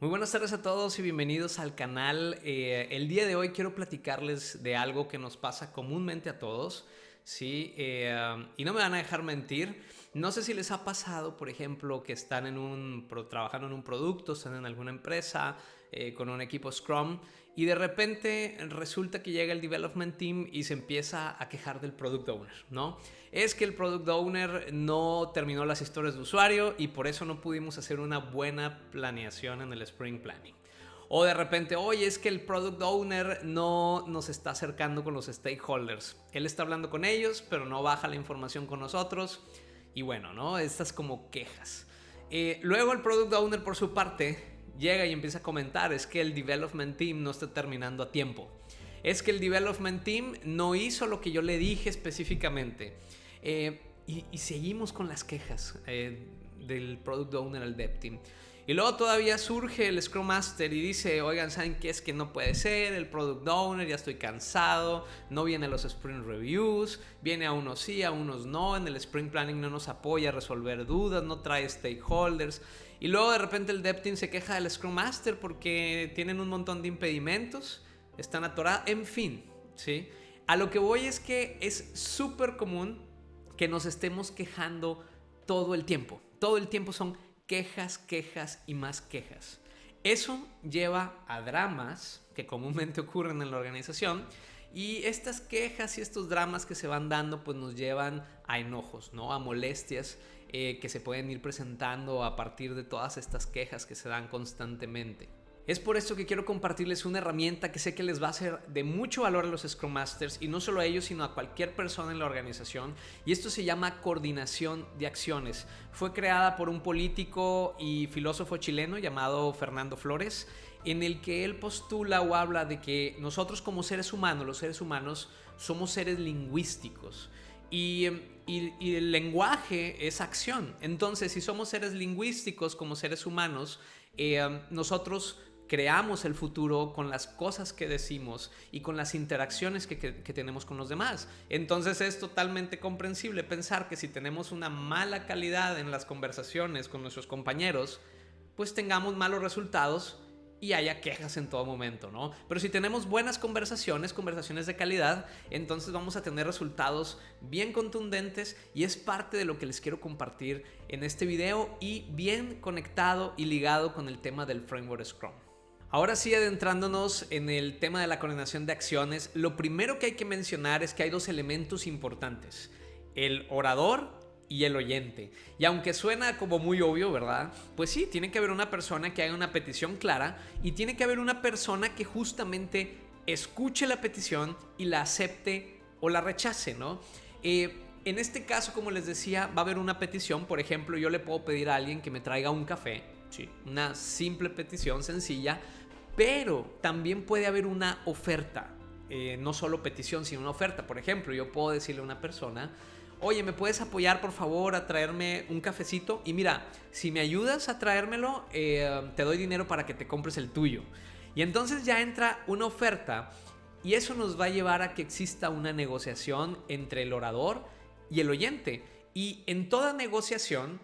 Muy buenas tardes a todos y bienvenidos al canal. El día de hoy quiero platicarles de algo que nos pasa comúnmente a todos, ¿sí? Y no me van a dejar mentir. No sé si les ha pasado, por ejemplo, que están trabajando en un producto, están en alguna empresa con un equipo Scrum y de repente resulta que llega el development team y se empieza a quejar del product owner, ¿no? Es que el product owner no terminó las historias de usuario y por eso no pudimos hacer una buena planeación en el sprint planning. O de repente, oye, es que el product owner no nos está acercando con los stakeholders. Él está hablando con ellos, pero no baja la información con nosotros. Y bueno, ¿no? Estas como quejas. Luego el product owner por su parte llega y empieza a comentar, es que el development team no está terminando a tiempo. Es que el development team no hizo lo que yo le dije específicamente. Y seguimos con las quejas del product owner al dev team. Y luego todavía surge el Scrum Master y dice, oigan, ¿saben qué? Es que no puede ser, el Product Owner, ya estoy cansado, no viene a los Sprint Reviews, viene a unos sí, a unos no, en el Sprint Planning no nos apoya a resolver dudas, no trae stakeholders. Y luego de repente el Dev Team se queja del Scrum Master porque tienen un montón de impedimentos, están atorados, en fin, ¿sí? A lo que voy es que es súper común que nos estemos quejando todo el tiempo. Todo el tiempo son quejas, quejas y más quejas. Eso lleva a dramas que comúnmente ocurren en la organización y estas quejas y estos dramas que se van dando pues nos llevan a enojos, ¿no? A molestias que se pueden ir presentando a partir de todas estas quejas que se dan constantemente. Es por esto que quiero compartirles una herramienta que sé que les va a ser de mucho valor a los Scrum Masters y no solo a ellos, sino a cualquier persona en la organización. Y esto se llama coordinación de acciones. Fue creada por un político y filósofo chileno llamado Fernando Flores, en el que él postula o habla de que nosotros como seres humanos, los seres humanos, somos seres lingüísticos. Y el lenguaje es acción. Entonces, si somos seres lingüísticos como seres humanos, nosotros creamos el futuro con las cosas que decimos y con las interacciones que tenemos con los demás. Entonces es totalmente comprensible pensar que si tenemos una mala calidad en las conversaciones con nuestros compañeros, pues tengamos malos resultados y haya quejas en todo momento, ¿no? Pero si tenemos buenas conversaciones de calidad, entonces vamos a tener resultados bien contundentes y es parte de lo que les quiero compartir en este video y bien conectado y ligado con el tema del framework Scrum. Ahora sí, adentrándonos en el tema de la coordinación de acciones, lo primero que hay que mencionar es que hay dos elementos importantes: el orador y el oyente. Y aunque suena como muy obvio, ¿verdad? Pues sí, tiene que haber una persona que haga una petición clara y tiene que haber una persona que justamente escuche la petición y la acepte o la rechace, ¿no? En este caso, como les decía, va a haber una petición. Por ejemplo, yo le puedo pedir a alguien que me traiga un café. Sí, una simple petición sencilla, pero también puede haber una oferta. No solo petición, sino una oferta. Por ejemplo, yo puedo decirle a una persona, oye, ¿me puedes apoyar por favor a traerme un cafecito? Y mira, si me ayudas a traérmelo, te doy dinero para que te compres el tuyo. Y entonces ya entra una oferta y eso nos va a llevar a que exista una negociación entre el orador y el oyente. Y en toda negociación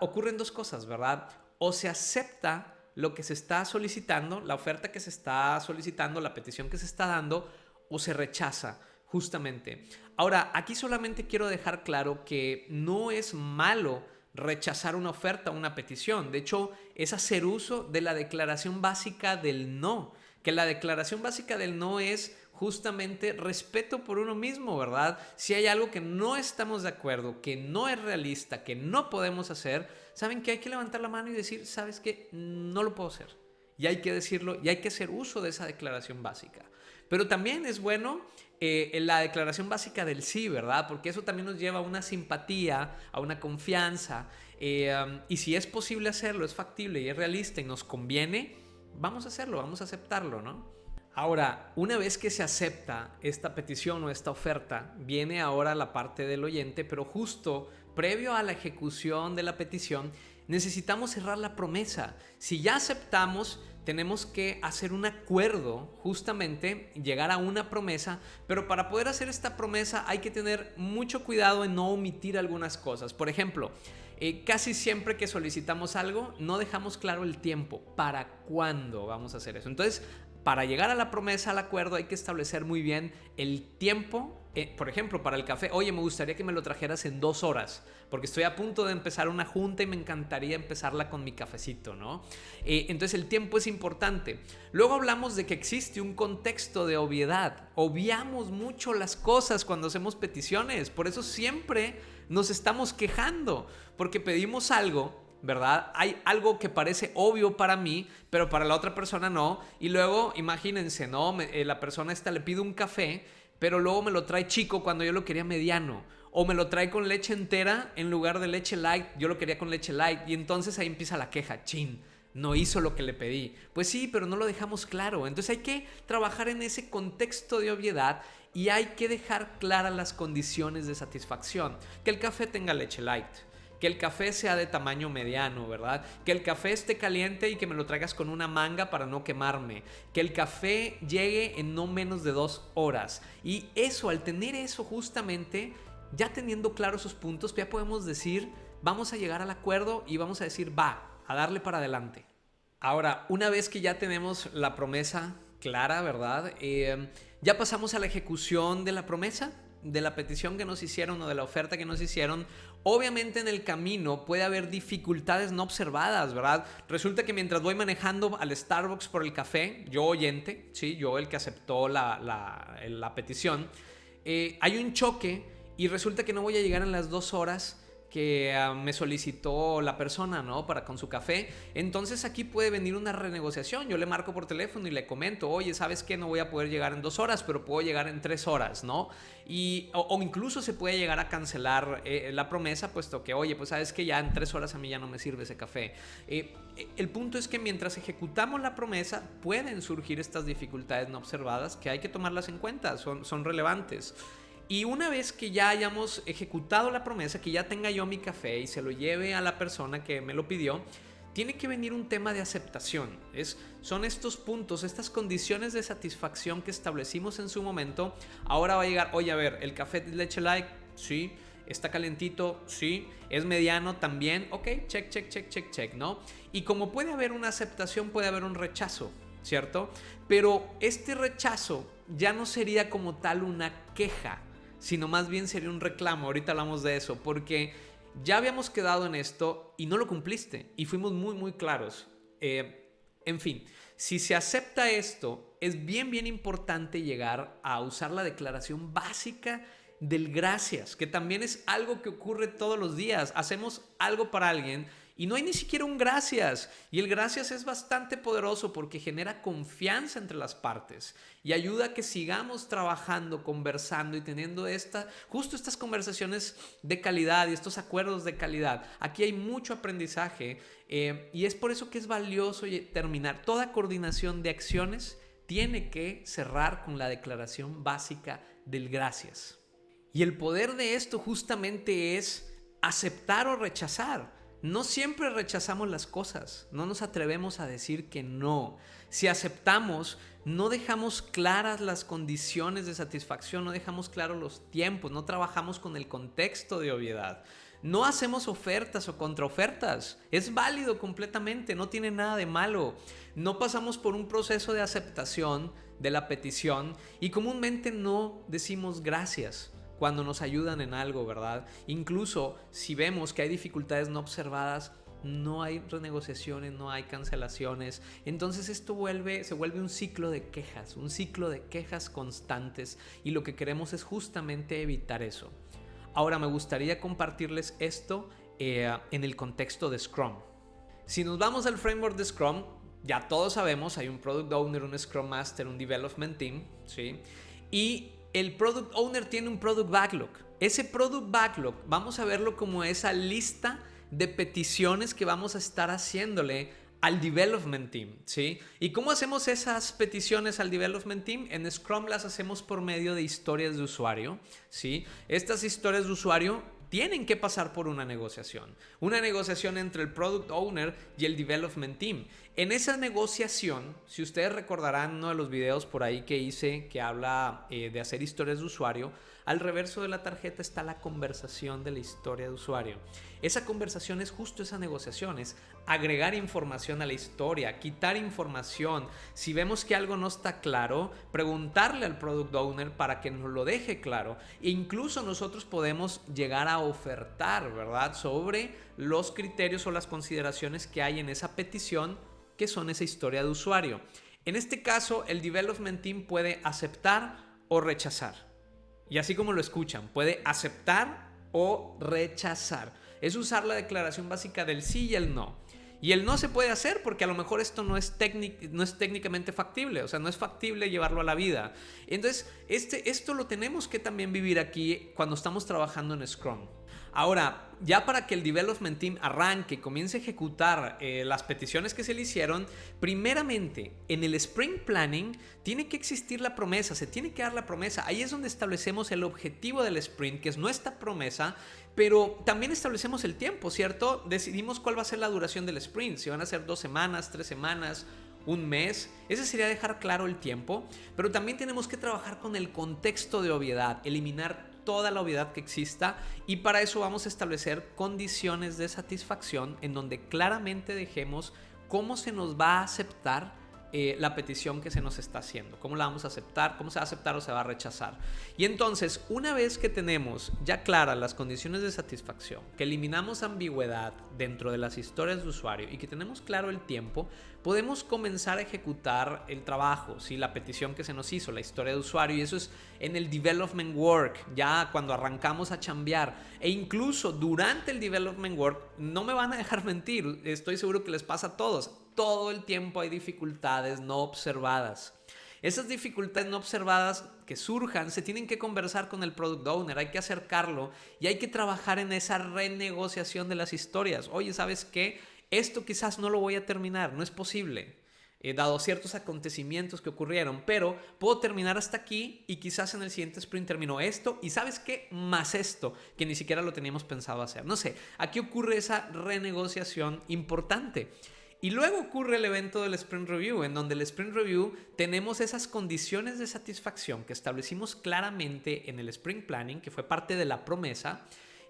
ocurren dos cosas, ¿verdad? O se acepta lo que se está solicitando, la oferta que se está solicitando, la petición que se está dando, o se rechaza. Justamente. Ahora, aquí solamente quiero dejar claro que no es malo rechazar una oferta o una petición. De hecho, es hacer uso de la declaración básica del no. Que la declaración básica del no es justamente respeto por uno mismo, ¿verdad? Si hay algo que no estamos de acuerdo, que no es realista, que no podemos hacer, ¿saben qué? Hay que levantar la mano y decir, ¿sabes qué? No lo puedo hacer. Y hay que decirlo y hay que hacer uso de esa declaración básica. Pero también es bueno la declaración básica del sí, ¿verdad? Porque eso también nos lleva a una simpatía, a una confianza. Y si es posible hacerlo, es factible y es realista y nos conviene, vamos a hacerlo, vamos a aceptarlo, ¿no? Ahora, una vez que se acepta esta petición o esta oferta, viene ahora la parte del oyente, pero justo previo a la ejecución de la petición, necesitamos cerrar la promesa. Si ya aceptamos, tenemos que hacer un acuerdo, justamente llegar a una promesa, pero para poder hacer esta promesa hay que tener mucho cuidado en no omitir algunas cosas. Por ejemplo, casi siempre que solicitamos algo, no dejamos claro el tiempo, para cuándo vamos a hacer eso. Entonces, para llegar a la promesa, al acuerdo, hay que establecer muy bien el tiempo. Por ejemplo, para el café, oye, me gustaría que me lo trajeras en 2 horas, porque estoy a punto de empezar una junta y me encantaría empezarla con mi cafecito, ¿no? Entonces el tiempo es importante. Luego hablamos de que existe un contexto de obviedad. Obviamos mucho las cosas cuando hacemos peticiones, por eso siempre nos estamos quejando, porque pedimos algo, ¿verdad? Hay algo que parece obvio para mí, pero para la otra persona no. Y luego, imagínense, ¿no? La persona esta le pide un café, pero luego me lo trae chico cuando yo lo quería mediano. O me lo trae con leche entera en lugar de leche light. Yo lo quería con leche light. Y entonces ahí empieza la queja. Chin, no hizo lo que le pedí. Pues sí, pero no lo dejamos claro. Entonces hay que trabajar en ese contexto de obviedad y hay que dejar claras las condiciones de satisfacción. Que el café tenga leche light, que el café sea de tamaño mediano, ¿verdad? Que el café esté caliente y que me lo traigas con una manga para no quemarme. Que el café llegue en no menos de 2 horas. Y eso, al tener eso justamente, ya teniendo claros esos puntos, ya podemos decir, vamos a llegar al acuerdo y vamos a decir, va, a darle para adelante. Ahora, una vez que ya tenemos la promesa clara, ¿verdad? Ya pasamos a la ejecución de la promesa, de la petición que nos hicieron o de la oferta que nos hicieron. Obviamente en el camino puede haber dificultades no observadas, ¿verdad? Resulta que mientras voy manejando al Starbucks por el café, yo oyente, ¿sí? Yo el que aceptó la petición, hay un choque y resulta que no voy a llegar en las 2 horas que me solicitó la persona, ¿no? Con su café. Entonces aquí puede venir una renegociación. Yo le marco por teléfono y le comento, oye, ¿sabes qué? No voy a poder llegar en 2 horas, pero puedo llegar en 3 horas, ¿no? O incluso se puede llegar a cancelar la promesa, puesto que, oye, pues sabes que ya en 3 horas a mí ya no me sirve ese café. El punto es que mientras ejecutamos la promesa, pueden surgir estas dificultades no observadas que hay que tomarlas en cuenta, son relevantes. Y una vez que ya hayamos ejecutado la promesa, que ya tenga yo mi café y se lo lleve a la persona que me lo pidió, tiene que venir un tema de aceptación. Son estos puntos, estas condiciones de satisfacción que establecimos en su momento. Ahora va a llegar, oye, a ver, el café de leche light, sí. ¿Está calentito? Sí. ¿Es mediano? También. Ok, check, ¿no? Y como puede haber una aceptación, puede haber un rechazo, ¿cierto? Pero este rechazo ya no sería como tal una queja, sino más bien sería un reclamo. Ahorita hablamos de eso, porque ya habíamos quedado en esto y no lo cumpliste y fuimos muy claros. En fin, si se acepta esto, es bien importante llegar a usar la declaración básica del gracias, que también es algo que ocurre todos los días. Hacemos algo para alguien y no hay ni siquiera un gracias. Y el gracias es bastante poderoso porque genera confianza entre las partes y ayuda a que sigamos trabajando, conversando y teniendo justo estas conversaciones de calidad y estos acuerdos de calidad. Aquí hay mucho aprendizaje y es por eso que es valioso terminar. Toda coordinación de acciones tiene que cerrar con la declaración básica del gracias. Y el poder de esto justamente es aceptar o rechazar. No siempre rechazamos las cosas, no nos atrevemos a decir que no. Si aceptamos, no dejamos claras las condiciones de satisfacción, no dejamos claros los tiempos, no trabajamos con el contexto de obviedad. No hacemos ofertas o contraofertas. Es válido completamente, no tiene nada de malo. No pasamos por un proceso de aceptación de la petición y comúnmente no decimos gracias cuando nos ayudan en algo, ¿verdad? Incluso si vemos que hay dificultades no observadas, no hay renegociaciones, no hay cancelaciones. Entonces esto se vuelve un ciclo de quejas constantes y lo que queremos es justamente evitar eso. Ahora me gustaría compartirles esto en el contexto de Scrum. Si nos vamos al framework de Scrum, ya todos sabemos, hay un Product Owner, un Scrum Master, un Development Team, ¿sí? Y el Product Owner tiene un Product Backlog. Ese Product Backlog vamos a verlo como esa lista de peticiones que vamos a estar haciéndole al Development Team, ¿sí? ¿Y cómo hacemos esas peticiones al Development Team? En Scrum las hacemos por medio de historias de usuario, ¿sí? Estas historias de usuario tienen que pasar por una negociación entre el Product Owner y el Development Team. En esa negociación, si ustedes recordarán uno de los videos por ahí que hice que habla de hacer historias de usuario, al reverso de la tarjeta está la conversación de la historia de usuario. Esa conversación es justo esa negociación, es agregar información a la historia, quitar información. Si vemos que algo no está claro, preguntarle al Product Owner para que nos lo deje claro. E incluso nosotros podemos llegar a ofertar, ¿verdad?, sobre los criterios o las consideraciones que hay en esa petición, que son esa historia de usuario. En este caso, el Development Team puede aceptar o rechazar. Y así como lo escuchan, puede aceptar o rechazar. Es usar la declaración básica del sí y el no. Y el no se puede hacer porque a lo mejor esto no es técnicamente factible, o sea, no es factible llevarlo a la vida. Entonces, esto lo tenemos que también vivir aquí cuando estamos trabajando en Scrum. Ahora, ya para que el Development Team arranque y comience a ejecutar las peticiones que se le hicieron, primeramente en el Sprint Planning tiene que existir la promesa, se tiene que dar la promesa. Ahí es donde establecemos el objetivo del sprint, que es nuestra promesa, pero también establecemos el tiempo, ¿cierto? Decidimos cuál va a ser la duración del sprint, si van a ser 2 semanas, 3 semanas, un mes. Ese sería dejar claro el tiempo, pero también tenemos que trabajar con el contexto de obviedad, eliminar toda la obviedad que exista, y para eso vamos a establecer condiciones de satisfacción en donde claramente dejemos cómo se nos va a aceptar la petición que se nos está haciendo, cómo la vamos a aceptar, cómo se va a aceptar o se va a rechazar. Y entonces, una vez que tenemos ya claras las condiciones de satisfacción, que eliminamos ambigüedad dentro de las historias de usuario y que tenemos claro el tiempo, podemos comenzar a ejecutar el trabajo, ¿sí? La petición que se nos hizo, la historia de usuario, y eso es en el development work, ya cuando arrancamos a chambear. E incluso durante el development work, no me van a dejar mentir, estoy seguro que les pasa a todos, todo el tiempo hay dificultades no observadas. Esas dificultades no observadas que surjan se tienen que conversar con el Product Owner, hay que acercarlo y hay que trabajar en esa renegociación de las historias. Oye, ¿sabes qué? Esto quizás no lo voy a terminar, no es posible, dado ciertos acontecimientos que ocurrieron, pero puedo terminar hasta aquí y quizás en el siguiente sprint termino esto y ¿sabes qué? Más esto, que ni siquiera lo teníamos pensado hacer. No sé, aquí ocurre esa renegociación importante. Y luego ocurre el evento del Sprint Review, en donde el Sprint Review tenemos esas condiciones de satisfacción que establecimos claramente en el Sprint Planning, que fue parte de la promesa,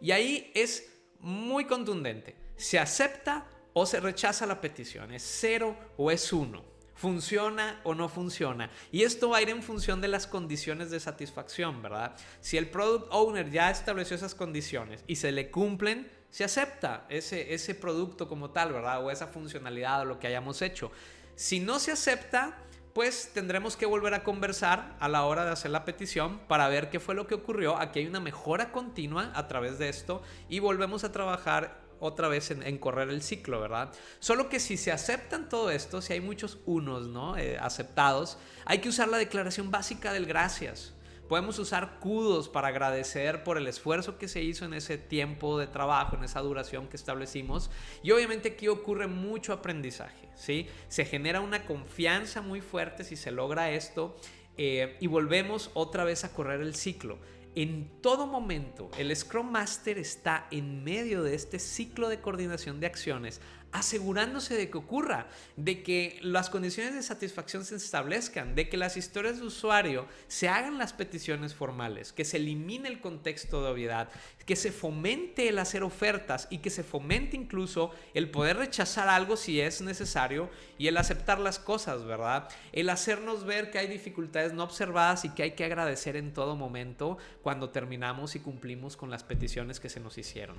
y ahí es muy contundente. Se acepta o se rechaza la petición, es 0 o es 1. ¿Funciona o no funciona? Y esto va a ir en función de las condiciones de satisfacción, ¿verdad? Si el Product Owner ya estableció esas condiciones y se le cumplen, se acepta ese producto como tal, ¿verdad? O esa funcionalidad o lo que hayamos hecho. Si no se acepta, pues tendremos que volver a conversar a la hora de hacer la petición para ver qué fue lo que ocurrió. Aquí hay una mejora continua a través de esto y volvemos a trabajar otra vez en correr el ciclo, ¿verdad? Solo que si se aceptan todo esto, si hay muchos unos, ¿no? Aceptados, hay que usar la declaración básica del gracias. Podemos usar kudos para agradecer por el esfuerzo que se hizo en ese tiempo de trabajo, en esa duración que establecimos. Y obviamente aquí ocurre mucho aprendizaje, ¿sí? Se genera una confianza muy fuerte si se logra esto y volvemos otra vez a correr el ciclo. En todo momento, el Scrum Master está en medio de este ciclo de coordinación de acciones, asegurándose de que ocurra, de que las condiciones de satisfacción se establezcan, de que las historias de usuario se hagan las peticiones formales, que se elimine el contexto de obviedad, que se fomente el hacer ofertas y que se fomente incluso el poder rechazar algo si es necesario y el aceptar las cosas, ¿verdad? El hacernos ver que hay dificultades no observadas y que hay que agradecer en todo momento cuando terminamos y cumplimos con las peticiones que se nos hicieron.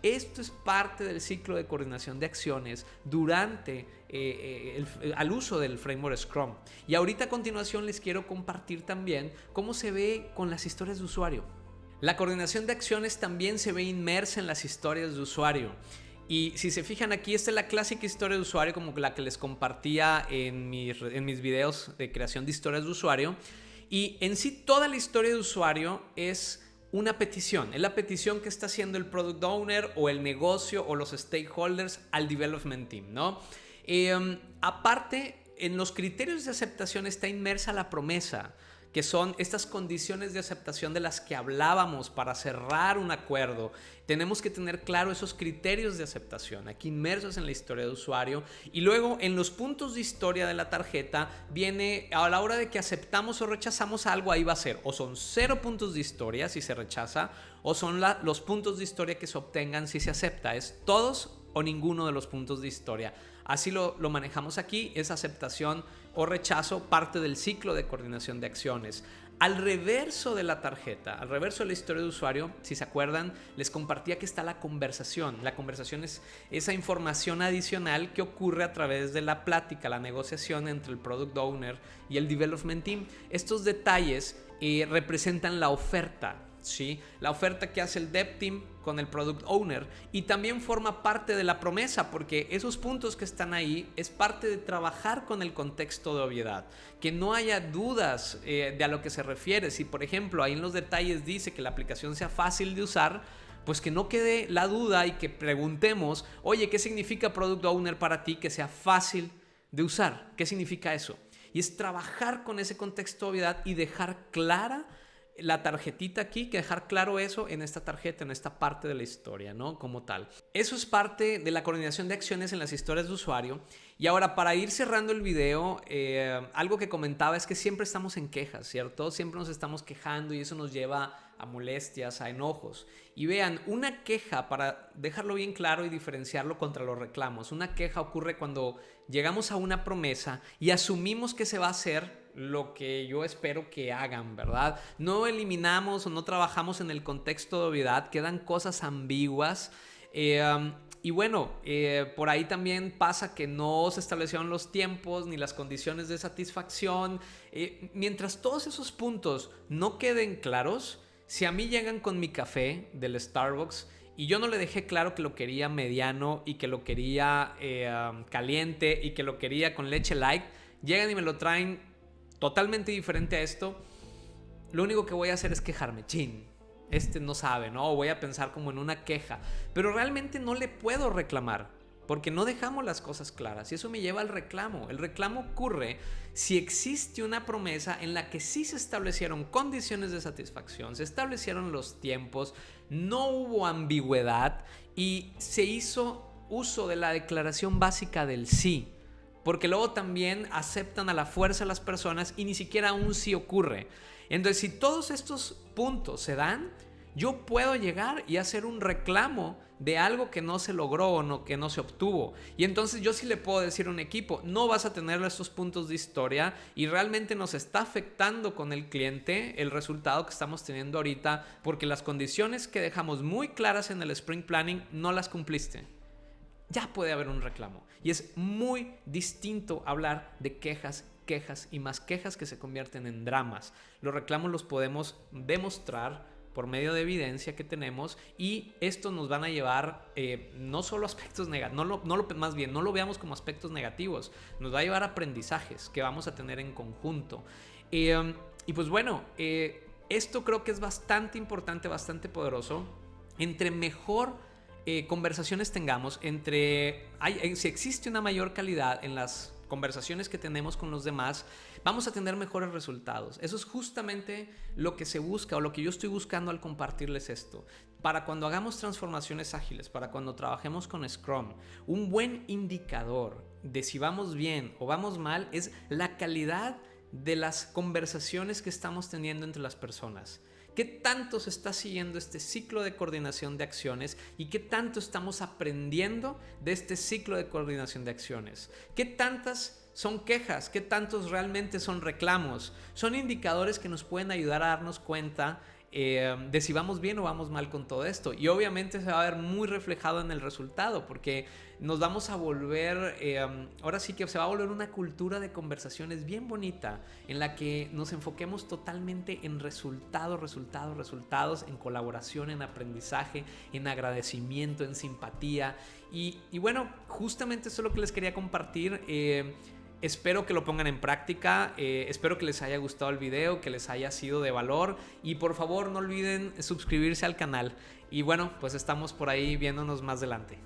Esto es parte del ciclo de coordinación de acciones durante al uso del framework Scrum. Y ahorita a continuación les quiero compartir también cómo se ve con las historias de usuario. La coordinación de acciones también se ve inmersa en las historias de usuario. Y si se fijan aquí, esta es la clásica historia de usuario como la que les compartía en mis videos de creación de historias de usuario. Y en sí toda la historia de usuario es una petición, es la petición que está haciendo el Product Owner o el negocio o los stakeholders al Development Team, ¿no? Aparte, en los criterios de aceptación está inmersa la promesa, que son estas condiciones de aceptación de las que hablábamos para cerrar un acuerdo. Tenemos que tener claro esos criterios de aceptación, aquí inmersos en la historia de usuario. Y luego en los puntos de historia de la tarjeta viene, a la hora de que aceptamos o rechazamos algo, ahí va a ser, o son 0 puntos de historia si se rechaza, o son los puntos de historia que se obtengan si se acepta. Es todos o ninguno de los puntos de historia. Así lo manejamos aquí, es aceptación o rechazo, parte del ciclo de coordinación de acciones. Al reverso de la tarjeta, al reverso de la historia de usuario, si se acuerdan, les compartía que está la conversación. La conversación es esa información adicional que ocurre a través de la plática, la negociación entre el Product Owner y el Development Team. Estos detalles representan la oferta, ¿sí? La oferta que hace el Dev Team con el Product Owner, y también forma parte de la promesa, porque esos puntos que están ahí es parte de trabajar con el contexto de obviedad, que no haya dudas de a lo que se refiere. Si por ejemplo ahí en los detalles dice que la aplicación sea fácil de usar, pues que no quede la duda y que preguntemos, oye, ¿qué significa Product Owner para ti que sea fácil de usar? ¿Qué significa eso? Y es trabajar con ese contexto de obviedad y dejar clara la tarjetita aquí, que dejar claro eso en esta tarjeta, en esta parte de la historia, ¿no? Como tal. Eso es parte de la coordinación de acciones en las historias de usuario. Y ahora, para ir cerrando el video, algo que comentaba es que siempre estamos en quejas, ¿cierto? Siempre nos estamos quejando y eso nos lleva a molestias, a enojos. Y vean, una queja, para dejarlo bien claro y diferenciarlo contra los reclamos, una queja ocurre cuando llegamos a una promesa y asumimos que se va a hacer lo que yo espero que hagan, ¿verdad? No eliminamos o no trabajamos en el contexto de obviedad, quedan cosas ambiguas. Y bueno, por ahí también pasa que no se establecieron los tiempos ni las condiciones de satisfacción. Mientras todos esos puntos no queden claros, si a mí llegan con mi café del Starbucks y yo no le dejé claro que lo quería mediano y que lo quería caliente y que lo quería con leche light, llegan y me lo traen totalmente diferente a esto, lo único que voy a hacer es quejarme. Chin, este no sabe, ¿no? O voy a pensar como en una queja, pero realmente no le puedo reclamar porque no dejamos las cosas claras y eso me lleva al reclamo. El reclamo ocurre si existe una promesa en la que sí se establecieron condiciones de satisfacción, se establecieron los tiempos, no hubo ambigüedad y se hizo uso de la declaración básica del sí. Porque luego también aceptan a la fuerza a las personas y ni siquiera un sí ocurre. Entonces, si todos estos puntos se dan, yo puedo llegar y hacer un reclamo de algo que no se logró o que no se obtuvo. Y entonces yo sí le puedo decir a un equipo, no vas a tener estos puntos de historia y realmente nos está afectando con el cliente el resultado que estamos teniendo ahorita porque las condiciones que dejamos muy claras en el Sprint Planning no las cumpliste. Ya puede haber un reclamo. Y es muy distinto hablar de quejas y más quejas que se convierten en dramas. Los reclamos los podemos demostrar por medio de evidencia que tenemos y esto nos van a llevar no solo aspectos negativos, no lo veamos como aspectos negativos, nos va a llevar a aprendizajes que vamos a tener en conjunto. Y pues bueno, esto creo que es bastante importante, bastante poderoso. Entre mejor conversaciones tengamos, si existe una mayor calidad en las conversaciones que tenemos con los demás, vamos a tener mejores resultados. Eso es justamente lo que se busca o lo que yo estoy buscando al compartirles esto. Para cuando hagamos transformaciones ágiles, para cuando trabajemos con Scrum, un buen indicador de si vamos bien o vamos mal es la calidad de las conversaciones que estamos teniendo entre las personas. ¿Qué tanto se está siguiendo este ciclo de coordinación de acciones y qué tanto estamos aprendiendo de este ciclo de coordinación de acciones? ¿Qué tantas son quejas? ¿Qué tantos realmente son reclamos? Son indicadores que nos pueden ayudar a darnos cuenta de si vamos bien o vamos mal con todo esto. Y obviamente se va a ver muy reflejado en el resultado porque nos vamos a volver, ahora sí que se va a volver una cultura de conversaciones bien bonita en la que nos enfoquemos totalmente en resultados, en colaboración, en aprendizaje, en agradecimiento, en simpatía. Y bueno, justamente eso es lo que les quería compartir. Espero que lo pongan en práctica, espero que les haya gustado el video, que les haya sido de valor y por favor no olviden suscribirse al canal. Y bueno, pues estamos por ahí viéndonos más adelante.